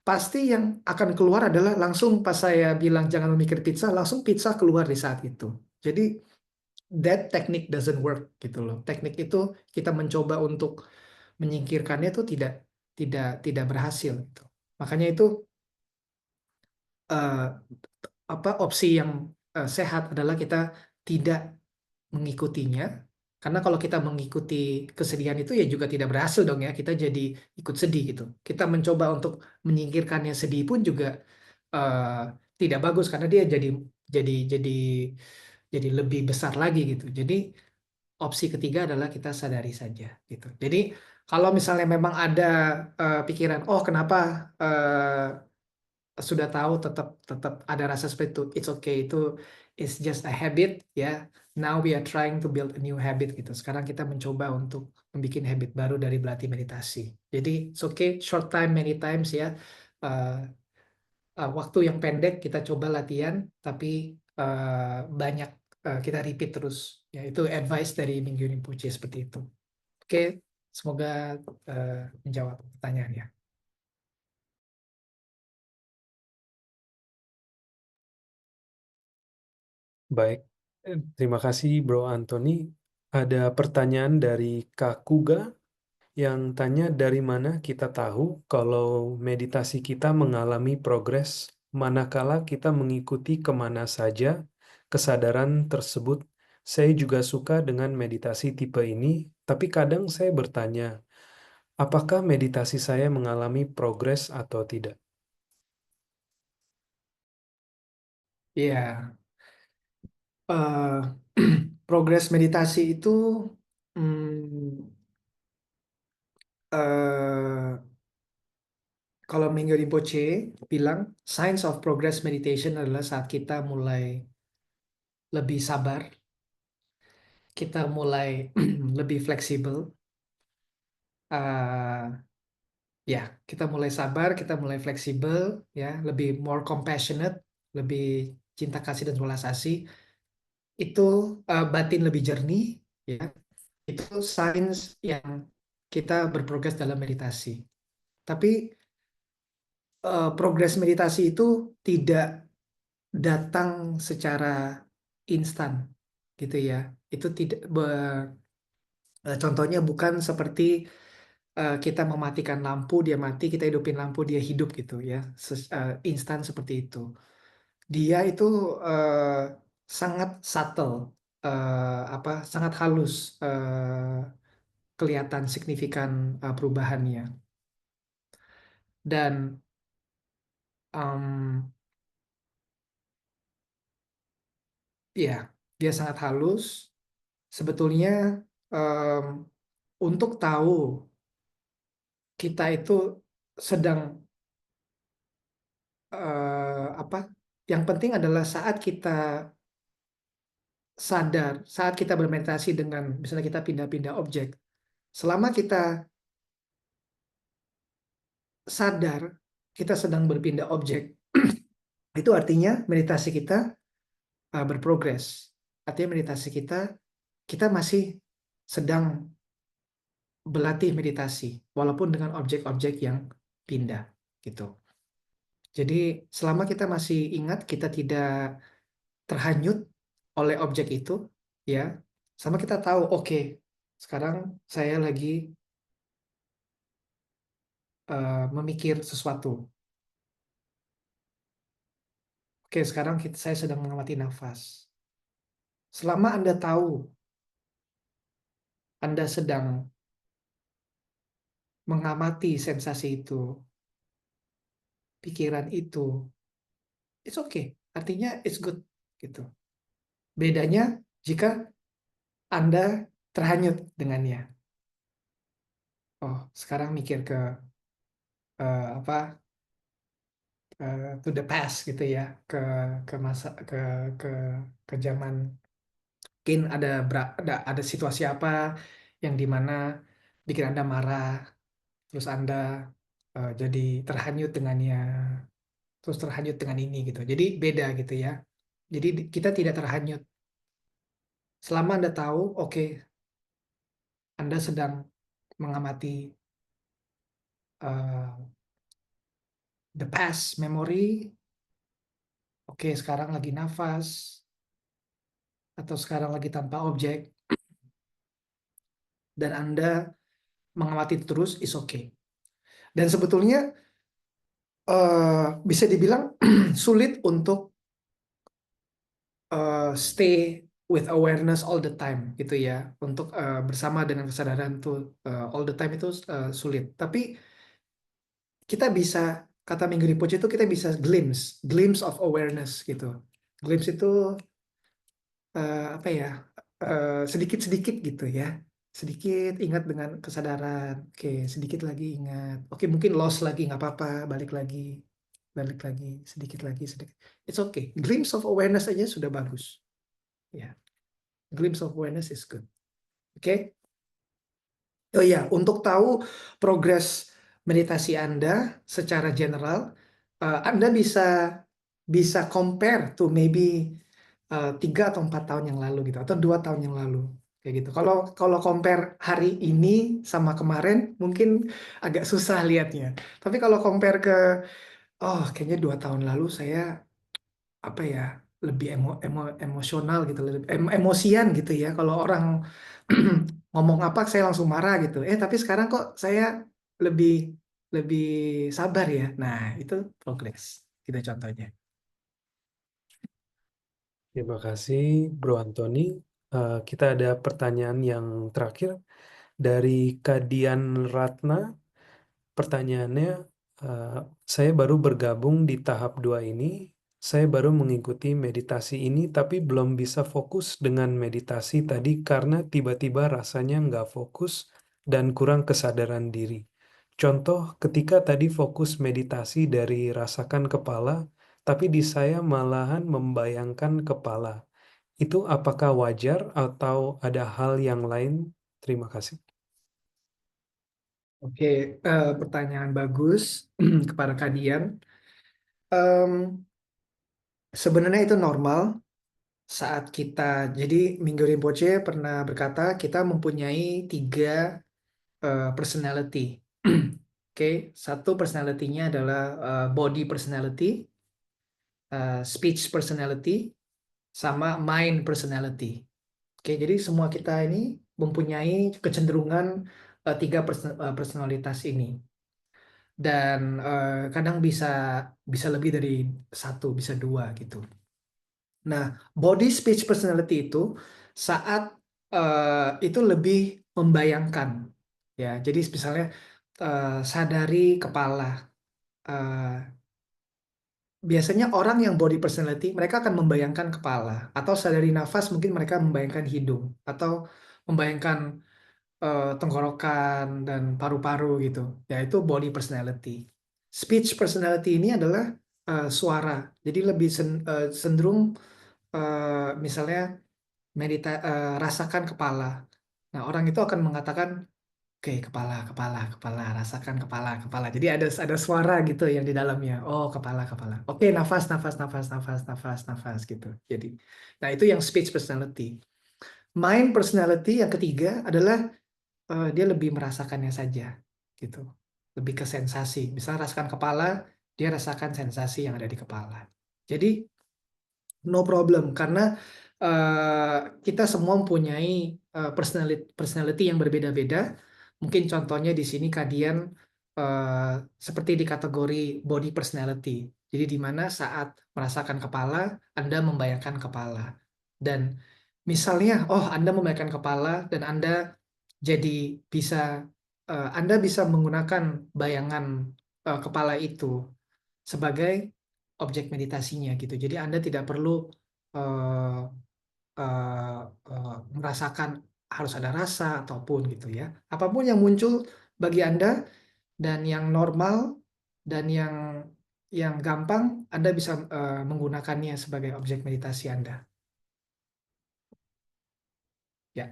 Pasti yang akan keluar adalah langsung pas saya bilang jangan memikir pizza, langsung pizza keluar di saat itu. Jadi that technique doesn't work gitu loh. Teknik itu kita mencoba untuk menyingkirkannya itu tidak berhasil gitu. Makanya itu eh, opsi yang sehat adalah kita tidak mengikutinya. Karena kalau kita mengikuti kesedihan itu ya juga tidak berhasil dong ya. Kita jadi ikut sedih gitu. Kita mencoba untuk menyingkirkannya sedih pun juga eh, tidak bagus karena dia jadi jadi jadi lebih besar lagi gitu. Jadi opsi ketiga adalah kita sadari saja gitu. Jadi kalau misalnya memang ada pikiran, oh kenapa sudah tahu tetap tetap ada rasa seperti itu, it's okay, itu it's just a habit ya. Now we are trying to build a new habit gitu. Sekarang kita mencoba untuk membuat habit baru dari berlatih meditasi. Jadi it's okay, short time many times ya. Eh, Waktu yang pendek kita coba latihan, tapi banyak kita repeat terus. Ya, itu advice dari Mingyu Rinpoche seperti itu. Oke, semoga eh, menjawab pertanyaannya. Baik, terima kasih Bro Anthony. Ada pertanyaan dari Kak Kuga yang tanya dari mana kita tahu kalau meditasi kita mengalami progres manakala kita mengikuti kemana saja kesadaran tersebut. Saya juga suka dengan meditasi tipe ini, tapi kadang saya bertanya, apakah meditasi saya mengalami progres atau tidak? Iya, eh, progres meditasi itu hmm, eh, kalau Mingyu Rinpoche bilang signs of progress meditation adalah saat kita mulai lebih sabar, kita mulai lebih fleksibel, eh, ya kita mulai sabar, kita mulai fleksibel, ya lebih more compassionate, lebih cinta kasih dan welas asih, itu batin lebih jernih, ya itu signs yang kita berprogres dalam meditasi. Tapi progres meditasi itu tidak datang secara instan, gitu ya. Itu tidak, contohnya bukan seperti kita mematikan lampu, dia mati, kita hidupin lampu, dia hidup gitu ya. Instan seperti itu. Dia itu eh, sangat subtle, sangat halus, kelihatan signifikan perubahannya. Dan em, ya, dia sangat halus. Sebetulnya em, untuk tahu kita itu sedang apa? Yang penting adalah saat kita sadar, saat kita bermeditasi dengan misalnya kita pindah-pindah objek. Selama kita sadar kita sedang berpindah objek, itu artinya meditasi kita berprogres. Artinya meditasi kita masih sedang berlatih meditasi, walaupun dengan objek-objek yang pindah gitu. Jadi selama kita masih ingat, kita tidak terhanyut oleh objek itu, ya, sama kita tahu, oke, sekarang saya lagi memikir sesuatu. Oke, sekarang saya sedang mengamati nafas. Selama Anda tahu Anda sedang mengamati sensasi itu, pikiran itu, it's okay. Artinya it's good gitu. Bedanya jika Anda terhanyut dengannya. Oh, sekarang mikir ke apa to the past gitu ya, ke masa ke ke zaman, mungkin ada situasi apa yang dimana bikin Anda marah, terus Anda jadi terhanyut dengannya, terus terhanyut dengan ini gitu. Jadi beda gitu ya. Jadi kita tidak terhanyut selama Anda tahu, oke, Anda sedang mengamati uh, the past memory. Oke, sekarang lagi nafas atau sekarang lagi tanpa objek dan Anda mengamati itu terus is okay. Dan sebetulnya bisa dibilang sulit untuk stay with awareness all the time gitu ya. Untuk bersama dengan kesadaran tuh all the time itu sulit. Tapi kita bisa, kata Minggu Rinpoche itu kita bisa glimpse of awareness gitu. Glimpse itu apa ya, sedikit-sedikit gitu ya. Sedikit ingat dengan kesadaran. Oke, sedikit lagi ingat. Oke, mungkin lost lagi, nggak apa-apa. Balik lagi. Balik lagi. Sedikit lagi, sedikit. It's okay. Glimpse of awareness aja sudah bagus. Ya, glimpse of awareness is good. Oke. Oh iya, untuk tahu progres meditasi Anda secara general, Anda bisa bisa compare tuh maybe 3 atau 4 tahun yang lalu gitu, atau 2 tahun yang lalu kayak gitu. Kalau kalau compare hari ini sama kemarin mungkin agak susah lihatnya. Tapi kalau compare ke, oh kayaknya 2 tahun lalu saya apa ya, lebih emosional gitu, lebih emosian gitu ya. Kalau orang ngomong apa saya langsung marah gitu. Tapi sekarang kok saya lebih lebih sabar ya. Nah, itu progres. Gitu contohnya. Terima kasih, Bro Antoni. Kita ada pertanyaan yang terakhir dari Kadian Ratna. Pertanyaannya, saya baru bergabung di tahap 2 ini. Saya baru mengikuti meditasi ini, tapi belum bisa fokus dengan meditasi tadi karena tiba-tiba rasanya nggak fokus dan kurang kesadaran diri. Contoh, ketika tadi fokus meditasi dari rasakan kepala, tapi di saya malahan membayangkan kepala. Itu apakah wajar atau ada hal yang lain? Terima kasih. Oke, pertanyaan bagus kepada kalian. Em, Sebenarnya itu normal saat kita, jadi Minggu Rinpoche pernah berkata kita mempunyai 3 personality. Oke, satu personality-nya adalah body personality, speech personality, sama mind personality. Oke, jadi semua kita ini mempunyai kecenderungan 3 personalitas ini, dan kadang bisa bisa lebih dari satu, bisa 2 gitu. Nah, body speech personality itu saat itu lebih membayangkan, ya. Jadi misalnya sadari kepala. Eh, Biasanya orang yang body personality mereka akan membayangkan kepala, atau sadari nafas mungkin mereka membayangkan hidung, atau membayangkan tenggorokan dan paru-paru gitu. Ya itu body personality. Speech personality ini adalah suara. Jadi lebih cenderung misalnya rasakan kepala. Nah, orang itu akan mengatakan, oke, kepala, kepala, kepala, rasakan kepala, kepala. Jadi ada suara gitu yang di dalamnya. Oh, kepala, kepala. Oke, nafas, nafas, nafas, nafas, nafas, nafas gitu. Jadi, nah itu yang speech personality. Mind personality yang ketiga adalah dia lebih merasakannya saja gitu. Lebih ke sensasi. Misalnya rasakan kepala, dia rasakan sensasi yang ada di kepala. Jadi no problem, karena kita semua mempunyai personality yang berbeda-beda. Mungkin contohnya di sini kalian seperti di kategori body personality. Jadi di mana saat merasakan kepala, Anda membayangkan kepala. Dan misalnya, oh Anda membayangkan kepala dan Anda jadi bisa Anda bisa menggunakan bayangan kepala itu sebagai objek meditasinya gitu. Jadi Anda tidak perlu eh, eh, merasakan harus ada rasa ataupun gitu ya. Apapun yang muncul bagi Anda dan yang normal dan yang gampang, Anda bisa menggunakannya sebagai objek meditasi Anda. Ya,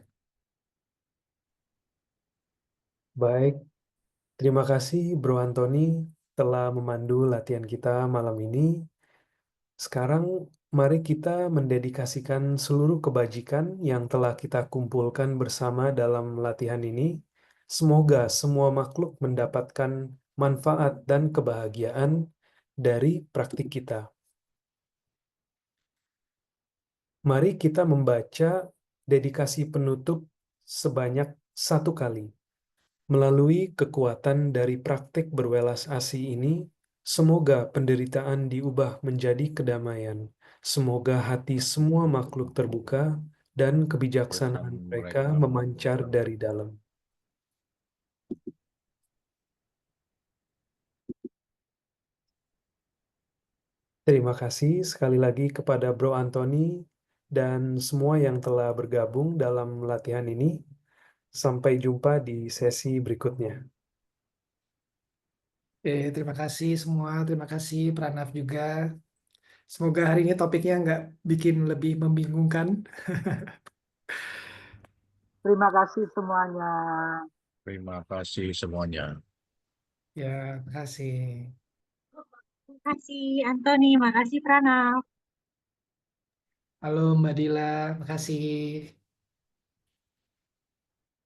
Baik, terima kasih Bro Antoni telah memandu latihan kita malam ini. Sekarang mari kita mendedikasikan seluruh kebajikan yang telah kita kumpulkan bersama dalam latihan ini. Semoga semua makhluk mendapatkan manfaat dan kebahagiaan dari praktik kita. Mari kita membaca dedikasi penutup sebanyak 1 kali. Melalui kekuatan dari praktik berwelas asih ini, semoga penderitaan diubah menjadi kedamaian. Semoga hati semua makhluk terbuka dan Bersama kebijaksanaan mereka mereka memancar dari dalam. Terima kasih sekali lagi kepada Bro Antoni dan semua yang telah bergabung dalam latihan ini. Sampai jumpa di sesi berikutnya. terima kasih semua. Terima kasih Pranaf juga. Semoga hari ini topiknya nggak bikin lebih membingungkan. Terima kasih semuanya. terima kasih semuanya. Ya, terima kasih. Makasih Antoni, makasih Prana. Halo Mbak Dila, makasih.